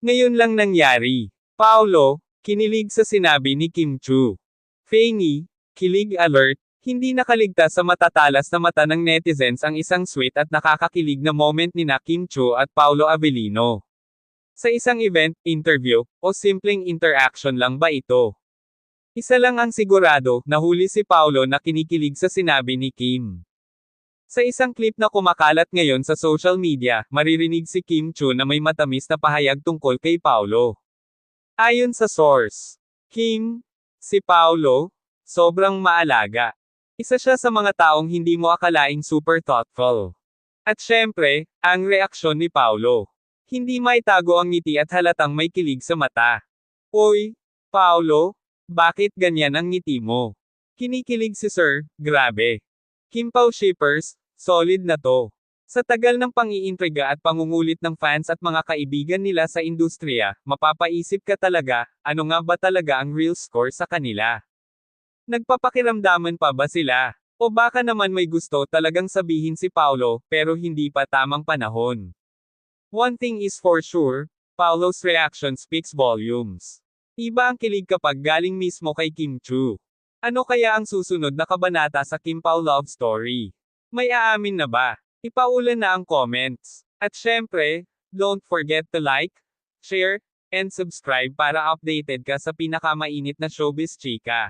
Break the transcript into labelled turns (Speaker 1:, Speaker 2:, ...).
Speaker 1: Ngayon lang nangyari. Paolo, kinilig sa sinabi ni Kim Chu. Fanny, kilig alert, hindi nakaligtas sa matatalas na mata ng netizens ang isang sweet at nakakakilig na moment ni na Kim Chu at Paolo Avellino. Sa isang event, interview, o simpleng interaction lang ba ito? Isa lang ang sigurado, nahuli si Paolo na kinikilig sa sinabi ni Kim. Sa isang clip na kumakalat ngayon sa social media, maririnig si Kim Chu na may matamis na pahayag tungkol kay Paolo. Ayon sa source, Kim, si Paolo, sobrang maalaga. Isa siya sa mga taong hindi mo akalaing super thoughtful. At syempre, ang reaksyon ni Paolo. Hindi maitago ang ngiti at halatang may kilig sa mata. Oy, Paolo, bakit ganyan ang ngiti mo? Kinikilig si Sir, grabe. Kim Pao shippers, solid na to. Sa tagal ng pang-iintriga at pangungulit ng fans at mga kaibigan nila sa industriya, mapapaisip ka talaga, ano nga ba talaga ang real score sa kanila? Nagpapakiramdaman pa ba sila? O baka naman may gusto talagang sabihin si Paolo, pero hindi pa tamang panahon. One thing is for sure, Paolo's reaction speaks volumes. Iba ang kilig kapag galing mismo kay Kim Chu. Ano kaya ang susunod na kabanata sa Kim Pao love story? May aamin na ba? Ipaulan na ang comments. At syempre, don't forget to like, share, and subscribe para updated ka sa pinakamainit na showbiz chika.